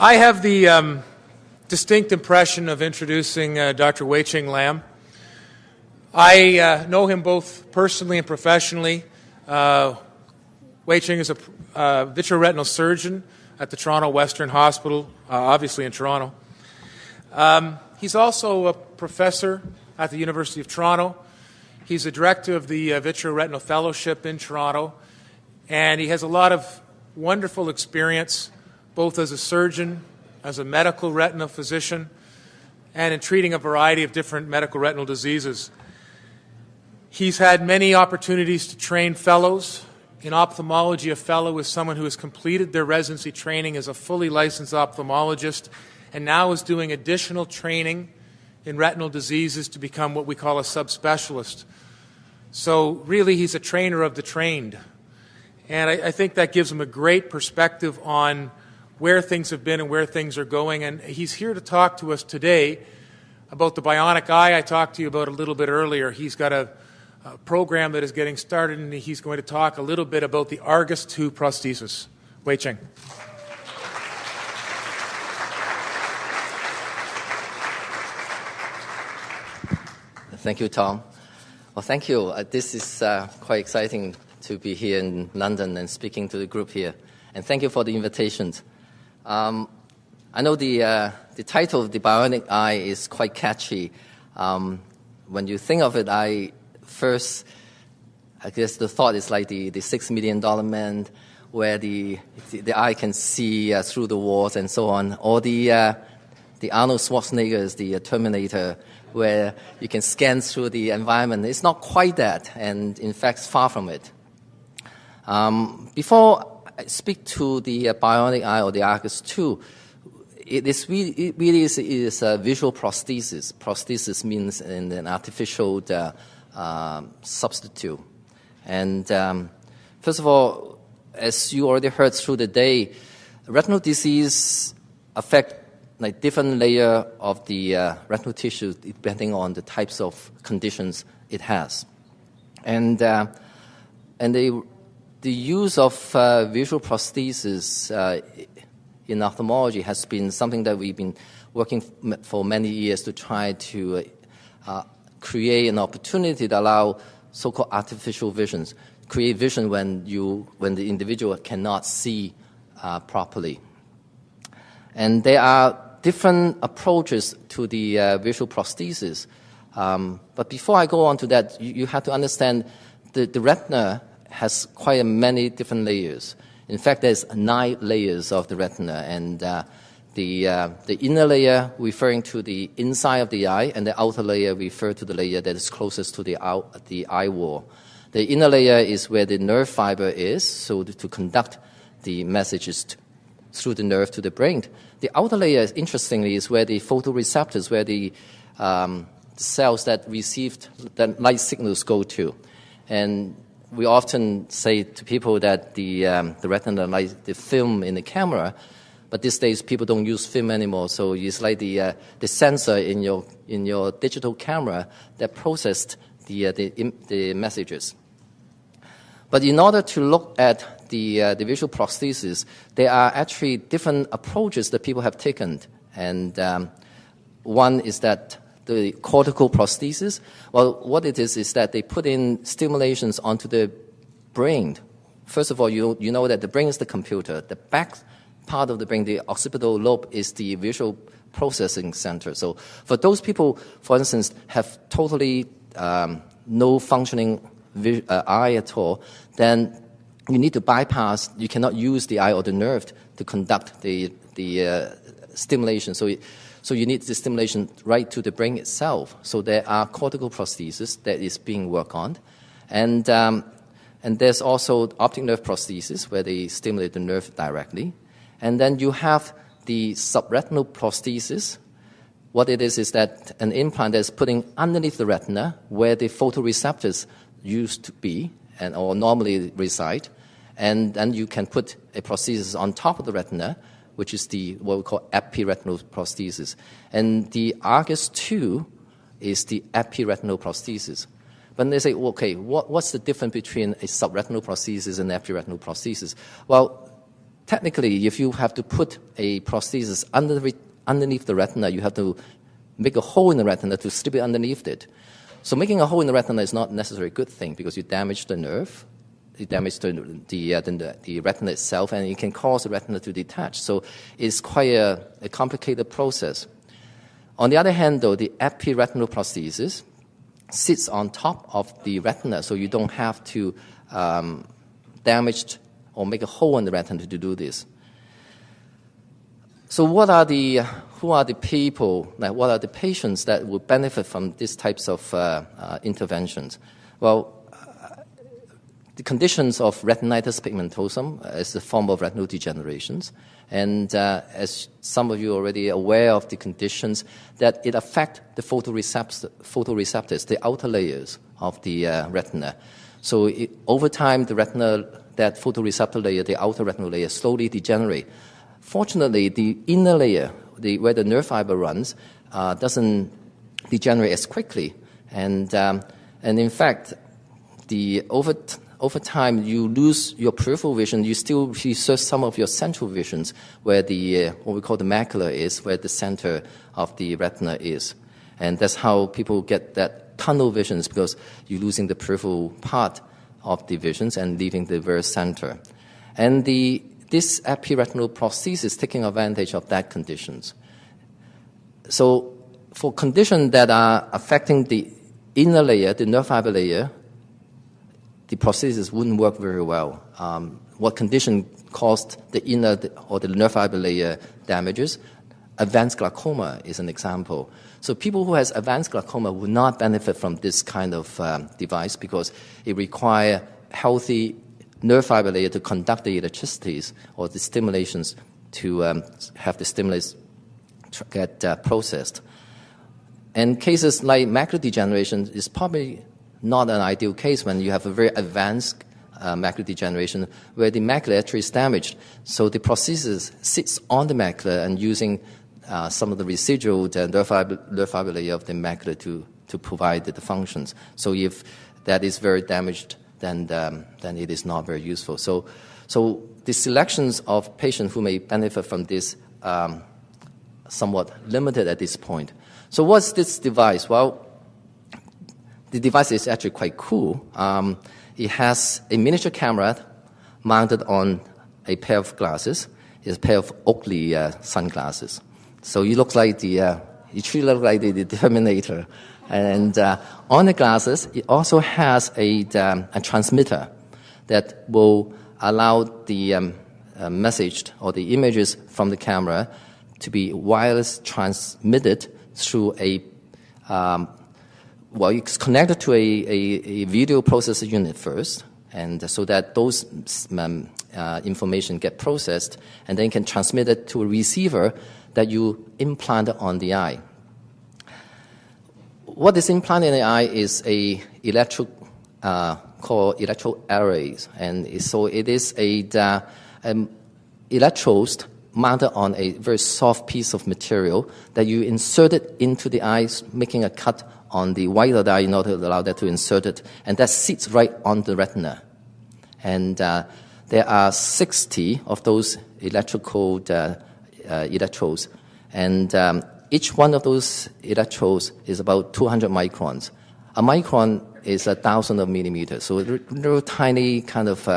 I have the distinct impression of introducing Dr. Wai-Ching Lam. I know him both personally and professionally. Wai-Ching is a vitreoretinal surgeon at the Toronto Western Hospital, obviously in Toronto. He's also a professor at the University of Toronto. He's the director of the Vitreoretinal Fellowship in Toronto, and he has a lot of wonderful experience, both as a surgeon, as a medical retinal physician, and in treating a variety of different medical retinal diseases. He's had many opportunities to train fellows. In ophthalmology, a fellow is someone who has completed their residency training as a fully licensed ophthalmologist and now is doing additional training in retinal diseases to become what we call a subspecialist. So really, he's a trainer of the trained. And I think that gives him a great perspective on where things have been and where things are going. And he's here to talk to us today about the Bionic eye I talked to you about a little bit earlier. He's got a program that is getting started, and he's going to talk a little bit about the Argus 2 prosthesis. Wai-Ching. Thank you, Tom. Well, thank you. This is quite exciting to be here in London and speaking to the group here. And thank you for the invitation. I know the title of the Bionic eye is quite catchy. When you think of it, I guess the thought is like the $6 million man where the eye can see through the walls and so on, or the Arnold Schwarzenegger's, the Terminator, where you can scan through the environment. It's not quite that, and in fact, far from it. Before I speak to the Bionic eye or the Argus 2, it really is a visual prosthesis. Prosthesis means an artificial substitute. And first of all, as you already heard through the day, retinal disease affect like different layer of the retinal tissue depending on the types of conditions it has. And the use of visual prosthesis in ophthalmology has been something that we've been working for many years to try to create an opportunity to allow so-called artificial visions, create vision when the individual cannot see properly. And there are different approaches to the visual prosthesis. But before I go on to that, you have to understand the retina has quite many different layers. In fact, there's 9 layers of the retina, and the inner layer referring to the inside of the eye, and the outer layer refer to the layer that is closest to the eye wall. The inner layer is where the nerve fiber is, so to conduct the messages through the nerve to the brain. The outer layer, interestingly, is where the photoreceptors, where the cells that received the light signals go to. And we often say to people that the retina like the film in the camera, but these days people don't use film anymore. So it's like the sensor in your digital camera that processed the messages. But in order to look at the visual prosthesis, there are actually different approaches that people have taken. And one is that the cortical prosthesis. Well, what it is that they put in stimulations onto the brain. First of all, you know that the brain is the computer. The back part of the brain, the occipital lobe, is the visual processing center. So for those people, for instance, have totally no functioning eye at all, then you need to bypass, you cannot use the eye or the nerve to conduct the stimulation. So you need the stimulation right to the brain itself. So there are cortical prosthesis that is being worked on. And there's also optic nerve prosthesis where they stimulate the nerve directly. And then you have the subretinal prosthesis. What it is that an implant that's putting underneath the retina where the photoreceptors used to be or normally reside. And then you can put a prosthesis on top of the retina, which is what we call epiretinal prosthesis. And the Argus 2 is the epiretinal prosthesis. But they say, okay, what's the difference between a subretinal prosthesis and epiretinal prosthesis? Well, technically, if you have to put a prosthesis underneath the retina, you have to make a hole in the retina to slip it underneath it. So making a hole in the retina is not necessarily a good thing because you damage the nerve, you damage the retina itself, and it can cause the retina to detach. So it's quite a complicated process. On the other hand, though, the epiretinal prosthesis sits on top of the retina, so you don't have to damage or make a hole in the retina to do this. So who are the people, like what are the patients that would benefit from these types of interventions? Well, the conditions of retinitis pigmentosum is a form of retinal degenerations. And as some of you are already aware of the conditions, that it affects the photoreceptors, the outer layers of the retina. So over time, the retina, that photoreceptor layer, the outer retinal layer, slowly degenerate. Fortunately, the inner layer, where the nerve fiber runs, doesn't degenerate as quickly. And in fact, over time, you lose your peripheral vision. You still preserve some of your central visions, where what we call the macula is, where the center of the retina is. And that's how people get that tunnel visions, because you're losing the peripheral part of the visions and leaving the very center. And this epiretinal prosthesis is taking advantage of that conditions. So for conditions that are affecting the inner layer, the nerve fiber layer, the prosthesis wouldn't work very well. What condition caused the inner or the nerve fiber layer damages? Advanced glaucoma is an example. So people who has advanced glaucoma will not benefit from this kind of device because it requires healthy nerve fiber layer to conduct the electricities or the stimulations to have the stimulus get processed. And cases like macular degeneration is probably not an ideal case when you have a very advanced macular degeneration where the macula actually is damaged. So the prosthesis sits on the macula and using some of the residual nerve fiber layer of the macula to provide the functions. So if that is very damaged, then it is not very useful. So the selections of patients who may benefit from this somewhat limited at this point. So what's this device? Well, the device is actually quite cool. It has a miniature camera mounted on a pair of glasses. It's a pair of Oakley sunglasses. So it looks like it truly looks like the Terminator. And on the glasses, it also has a transmitter that will allow the message or the images from the camera to be wireless transmitted through it's connected to a video processor unit first, and so that those information get processed, and then can transmit it to a receiver that you implant on the eye. What is implanted in the eye is a called electrode arrays, and so it is electrodes mounted on a very soft piece of material that you insert it into the eye, making a cut on the white of the eye in order to allow that to insert it, and that sits right on the retina. And there are 60 of those electrical electrodes, and each one of those electrodes is about 200 microns. A micron is 1,000 of millimeters, so a little tiny kind of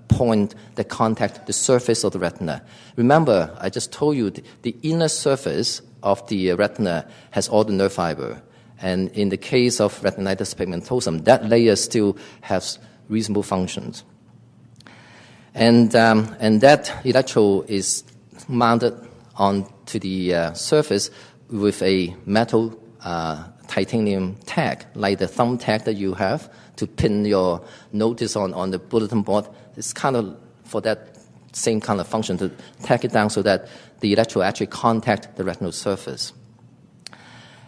point that contact the surface of the retina. Remember, I just told you the inner surface of the retina has all the nerve fiber. And in the case of retinitis pigmentosum, that layer still has reasonable functions. And that electrode is mounted onto the surface with a metal titanium tag, like the thumb tag that you have to pin your notice on the bulletin board. It's kind of for that same kind of function, to tag it down so that the electrode actually contact the retinal surface.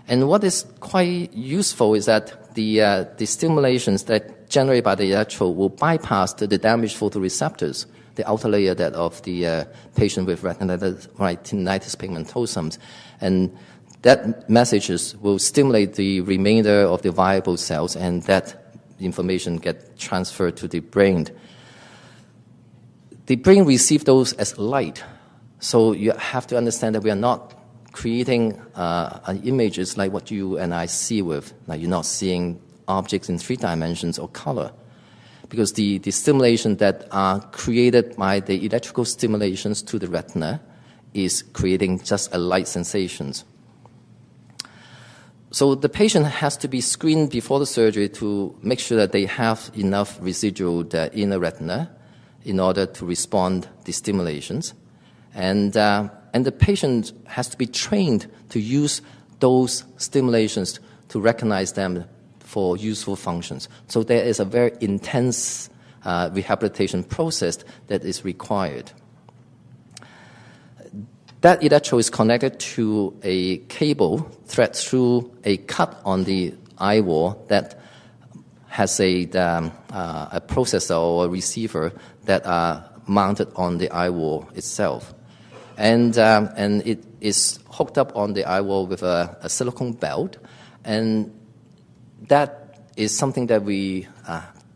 And what is quite useful is that the stimulations that generate by the electrode will bypass the damaged photoreceptors, the outer layer that of the patient with retinitis pigmentosum, and that messages will stimulate the remainder of the viable cells, and that information get transferred to the brain. the brain receives those as light. So you have to understand that we are not creating images like what you and I see with. Like you're not seeing objects in 3 dimensions or color. Because the stimulation that are created by the electrical stimulations to the retina is creating just a light sensations. So the patient has to be screened before the surgery to make sure that they have enough residual in the retina in order to respond to stimulations. And the patient has to be trained to use those stimulations to recognize them for useful functions. So there is a very intense rehabilitation process that is required. That electrode is connected to a cable thread through a cut on the eye wall that has a processor or a receiver that are mounted on the eye wall itself. And it is hooked up on the eye wall with a silicone belt. And that is something that we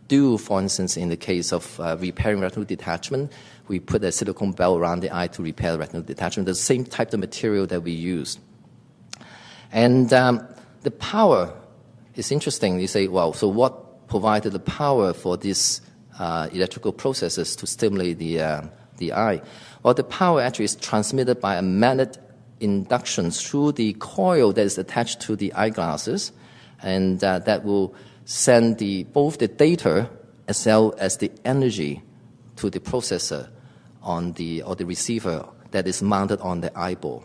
do, for instance, in the case of repairing retinal detachment. We put a silicone belt around the eye to repair retinal detachment, the same type of material that we use. And the power is interesting. You say, well, so what provided the power for these electrical processes to stimulate the eye? Well, the power actually is transmitted by a magnet induction through the coil that is attached to the eyeglasses, and that will send both the data as well as the energy to the processor or the receiver that is mounted on the eyeball.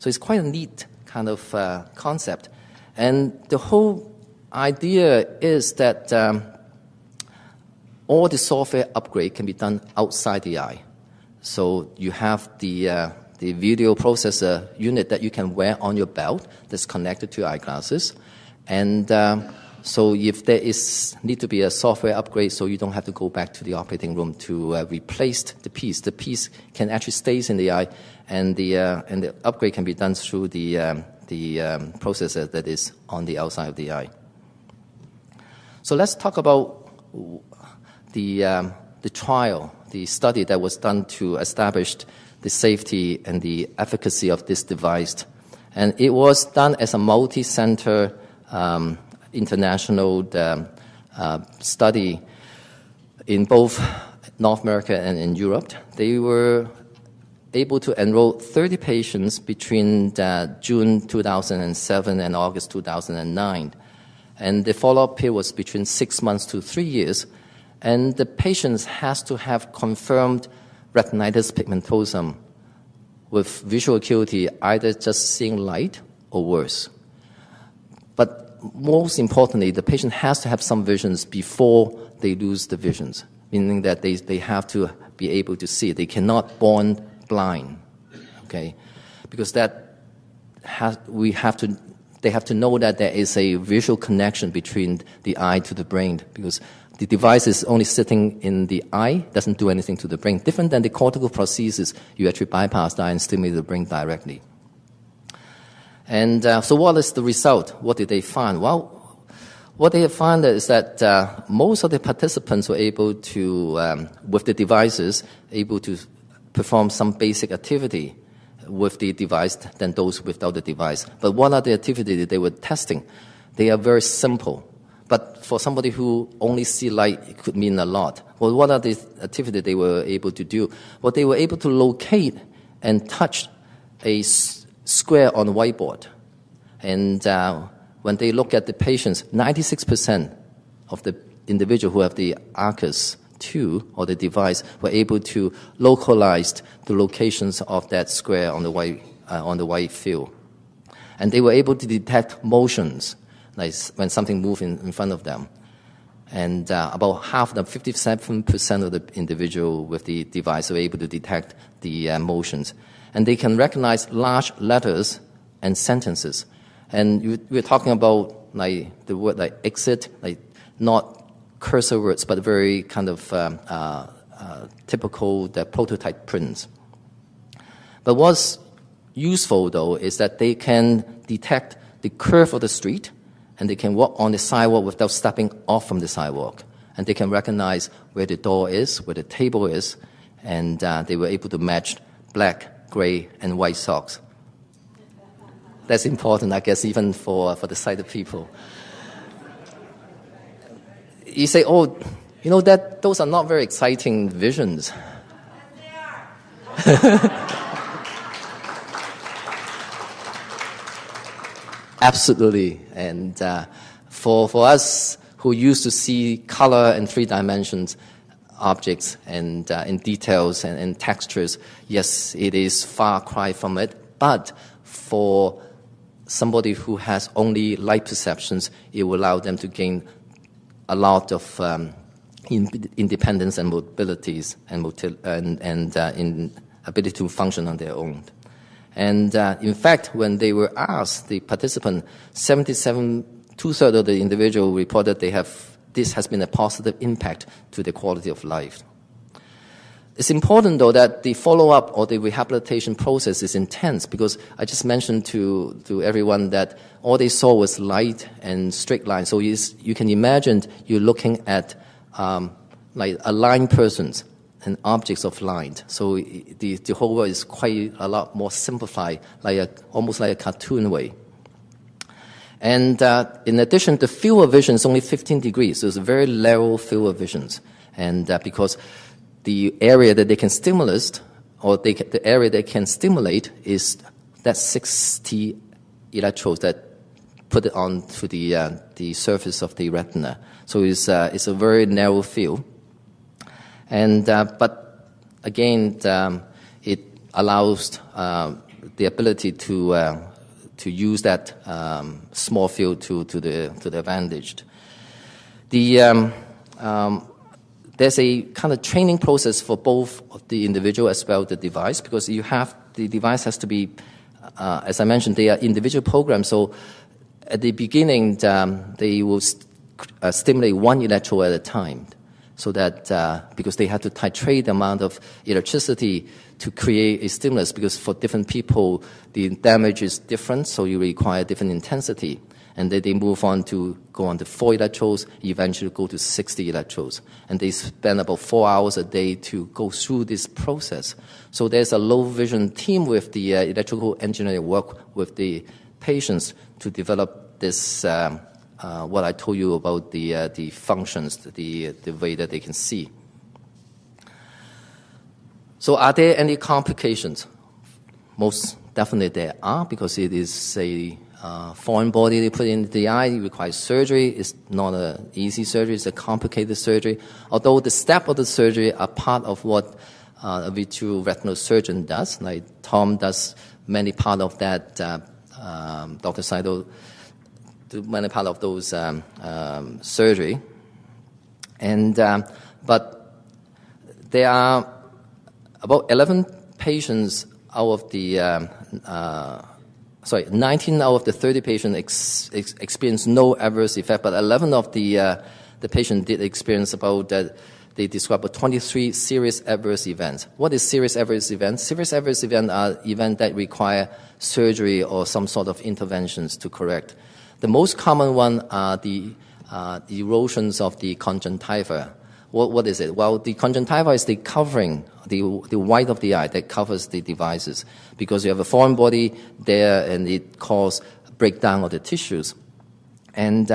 So it's quite a neat kind of concept. And the whole idea is that all the software upgrade can be done outside the eye. So you have the video processor unit that you can wear on your belt that's connected to your eyeglasses. And so if there need to be a software upgrade, so you don't have to go back to the operating room to replace the piece can actually stay in the eye, and the upgrade can be done through the processor that is on the outside of the eye. So let's talk about the trial, the study that was done to establish the safety and the efficacy of this device. And it was done as a multi-center international study in both North America and in Europe. They were able to enroll 30 patients between June 2007 and August 2009. And the follow-up period was between 6 months to 3 years. And the patients has to have confirmed retinitis pigmentosum with visual acuity, either just seeing light or worse. But most importantly, the patient has to have some visions before they lose the visions, meaning that they have to be able to see. They cannot born blind, okay? Because they have to know that there is a visual connection between the eye to the brain, because the device is only sitting in the eye, doesn't do anything to the brain. Different than the cortical prosthesis, you actually bypass the eye and stimulate the brain directly. And so what is the result? What did they find? Well, what they have found is that most of the participants were able to, with the devices, able to perform some basic activity with the device than those without the device. But what are the activities that they were testing? They are very simple. But for somebody who only see light, it could mean a lot. Well, what are the activities they were able to do? Well, they were able to locate and touch a square on the whiteboard. And when they look at the patients, 96% of the individual who have the Arcus 2 or the device were able to localize the locations of that square on the white field. And they were able to detect motions, like when something moved in front of them. And about half of them, 57% of the individual with the device were able to detect the motions. And they can recognize large letters and sentences. And we're talking about like the word like exit, like not cursor words, but very kind of typical prototype prints. But what's useful, though, is that they can detect the curve of the street, and they can walk on the sidewalk without stepping off from the sidewalk. And they can recognize where the door is, where the table is, and they were able to match black, gray, and white socks. That's important, I guess, even for the sighted people. You say, oh, you know, that those are not very exciting visions. Absolutely. And for us who used to see color and 3 dimensions objects and in details and textures, yes, it is far cry from it. But for somebody who has only light perceptions, it will allow them to gain a lot of independence and mobilities and in ability to function on their own. And in fact, when they were asked, the participant, 2/3 of the individual reported this has been a positive impact to their quality of life. It's important, though, that the follow-up or the rehabilitation process is intense, because I just mentioned to everyone that all they saw was light and straight lines. So you can imagine you're looking at like aligned persons and objects of light. So the whole world is quite a lot more simplified, almost like a cartoon way. And in addition, the field of vision is only 15 degrees, so it's a very narrow field of vision. And because the area that they can stimulate, or the area they can stimulate, is that 60 electrodes that put it onto the surface of the retina. So it's a very narrow field. And but again, it allows the ability to use that small field to the advantage. There's a kind of training process for both the individual as well as the device, because the device has to be, as I mentioned, they are individual programs. So at the beginning, they will stimulate 1 electrode at a time, so that because they have to titrate the amount of electricity to create a stimulus, because for different people the damage is different, so you require different intensity. And then they move on to go on to 4 electrodes, eventually go to 60 electrodes. And they spend about 4 hours a day to go through this process. So there's a low vision team with the electrical engineering work with the patients to develop this, what I told you about the functions, the way that they can see. So are there any complications? Most definitely there are, because it is a foreign body they put in the eye. It requires surgery. It's not an easy surgery. It's a complicated surgery. Although the steps of the surgery are part of what a vitreoretinal surgeon does. Like Tom does many part of that. Dr. Saito do many part of those surgery. And but there are about 11 patients out of the 19 out of the 30 patients experienced no adverse effect, but 11 of the patients did experience they describe 23 serious adverse events. What is serious adverse events? Serious adverse events are events that require surgery or some sort of interventions to correct. The most common one are the erosions of the conjunctiva. What is it? Well, the conjunctiva is the covering, the white of the eye that covers the devices, because you have a foreign body there and it causes breakdown of the tissues. And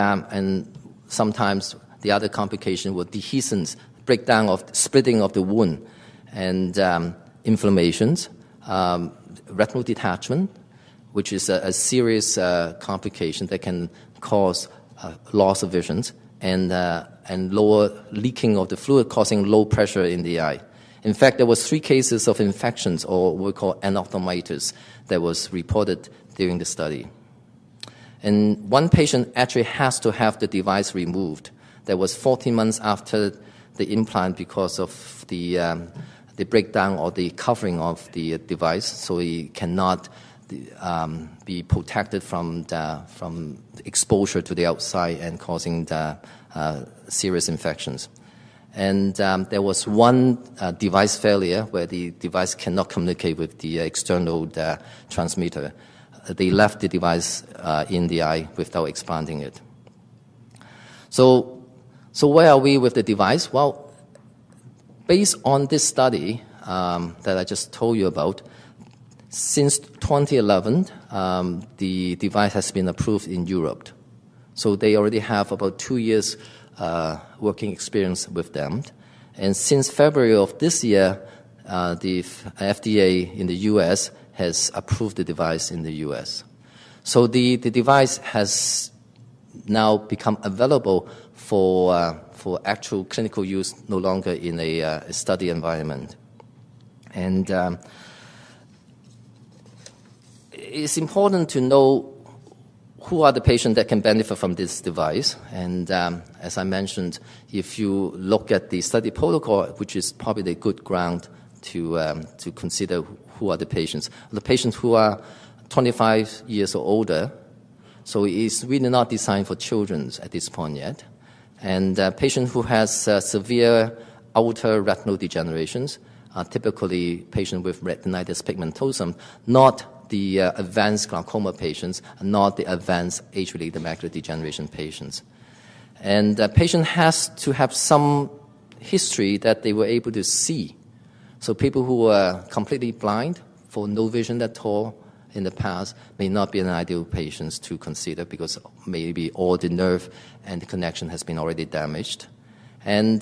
sometimes the other complication will dehiscence, breakdown of splitting of the wound, and inflammations, retinal detachment, which is a serious complication that can cause loss of vision, and lower leaking of the fluid, causing low pressure in the eye. In fact, there was 3 cases of infections, or what we call endophthalmitis, that was reported during the study. And one patient actually has to have the device removed. That was 14 months after the implant because of the breakdown or the covering of the device, so he cannot be protected from exposure to the outside and causing serious infections. And there was one device failure where the device cannot communicate with the external transmitter. They left the device in the eye without expanding it. So where are we with the device? Well, based on this study, that I just told you about, since 2011, the device has been approved in Europe. So they already have about 2 years working experience with them. And since February of this year, the FDA in the U.S. has approved the device in the U.S. So the device has now become available for actual clinical use, no longer in a study environment. And it's important to know who are the patients that can benefit from this device. And as I mentioned, if you look at the study protocol, which is probably the good ground to consider who are the patients who are 25 years or older. So it's really not designed for children at this point yet. And patients who has severe outer retinal degenerations are typically patients with retinitis pigmentosum, not the advanced glaucoma patients, not the advanced age-related macular degeneration patients. And the patient has to have some history that they were able to see. So people who are completely blind, for no vision at all in the past, may not be an ideal patient to consider because maybe all the nerve and the connection has been already damaged. And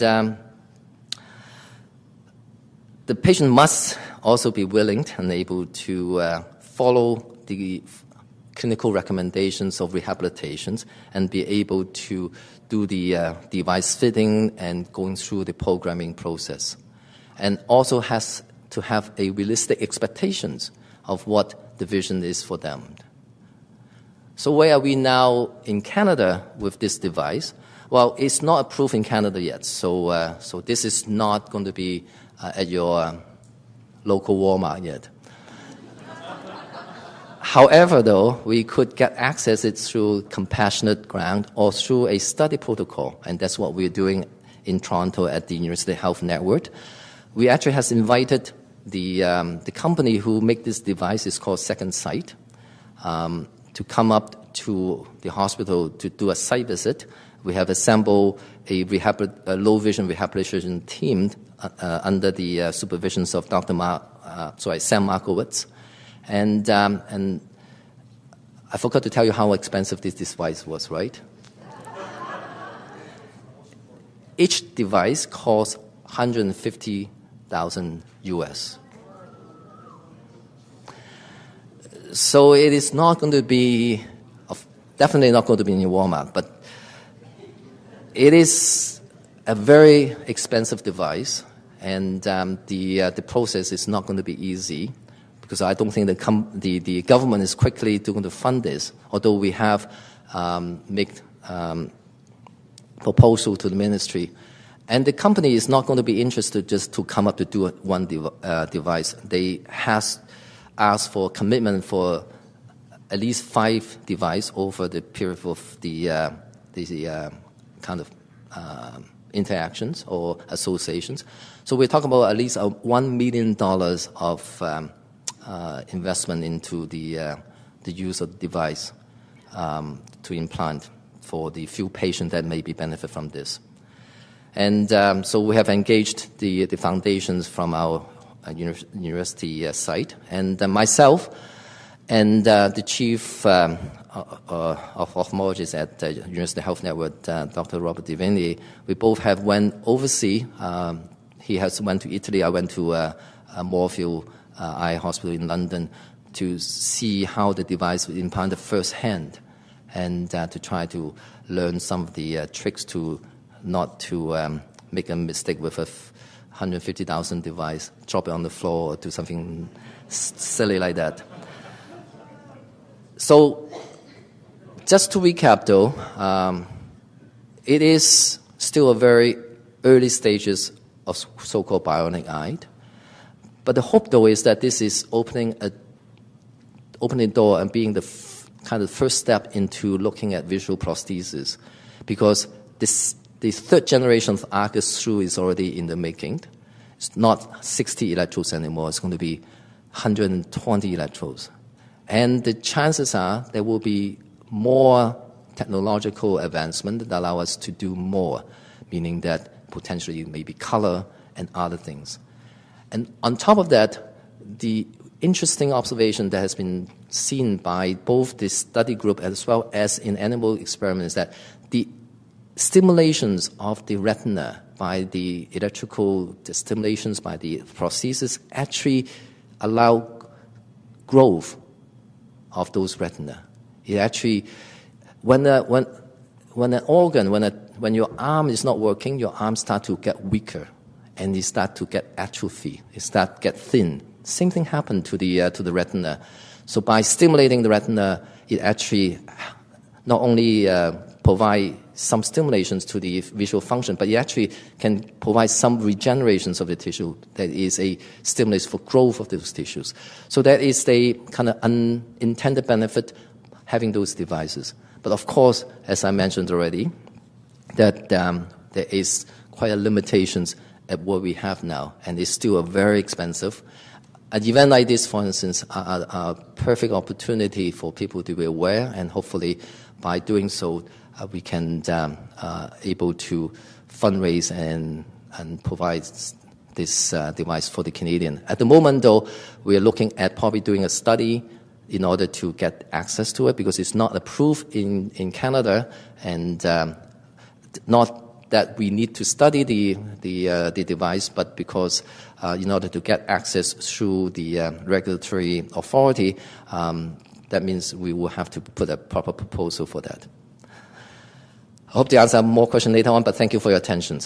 the patient must also be willing and able to follow the clinical recommendations of rehabilitations and be able to do the device fitting and going through the programming process. And also has to have a realistic expectations of what the vision is for them. So where are we now in Canada with this device? Well, it's not approved in Canada yet, so this is not going to be at your local Walmart yet. However, though, we could get access it through compassionate grant or through a study protocol, and that's what we're doing in Toronto at the University Health Network. We actually has invited the company who make this device, is called Second Sight, to come up to the hospital to do a site visit. We have assembled a low vision rehabilitation team under the supervisions of Sam Markowitz. And I forgot to tell you how expensive this device was, right? Each device costs $150,000 US. So it is not going to be, definitely not going to be in Walmart, but it is a very expensive device, and the process is not going to be easy because I don't think the government is quickly going to fund this, although we have made proposal to the ministry. And the company is not going to be interested just to come up to do one device. They has asked for commitment for at least 5 devices over the period of the kind of interactions or associations. So we're talking about at least $1 million of investment into the use of the device to implant for the few patients that may be benefit from this. And so we have engaged the foundations from our university site, and myself and the chief of ophthalmologists at the University Health Network, Dr. Robert Divini, we both have went overseas. He has went to Italy. I went to Moorfield Eye Hospital in London to see how the device was implanted firsthand, and to try to learn some of the tricks to not to make a mistake with a $150,000 device, drop it on the floor, or do something silly like that. So, just to recap, though, it is still a very early stages of so-called bionic eye. But the hope, though, is that this is opening the door and being the kind of first step into looking at visual prosthesis, because the third generation of Arcus through is already in the making. It's not 60 electrodes anymore. It's going to be 120 electrodes. And the chances are there will be more technological advancement that allow us to do more, meaning that potentially maybe color and other things. And on top of that, the interesting observation that has been seen by both the study group as well as in animal experiments that the stimulations of the retina by the electrical stimulations by the prosthesis actually allow growth of those retina. It actually, when an organ, when your arm is not working, your arm starts to get weaker, and it starts to get atrophy. It starts to get thin. Same thing happened to the retina. So by stimulating the retina, it actually not only provide some stimulations to the visual function, but it actually can provide some regenerations of the tissue that is a stimulus for growth of those tissues. So that is the kind of unintended benefit having those devices. But of course, as I mentioned already, that there is quite a limitations at what we have now, and it's still very expensive. An event like this, for instance, are a perfect opportunity for people to be aware, and hopefully by doing so, we can able to fundraise and provide this device for the Canadian. At the moment, though, we are looking at probably doing a study in order to get access to it because it's not approved in Canada, and not that we need to study the device, but because in order to get access through the regulatory authority, that means we will have to put a proper proposal for that. I hope to answer more questions later on, but thank you for your attention.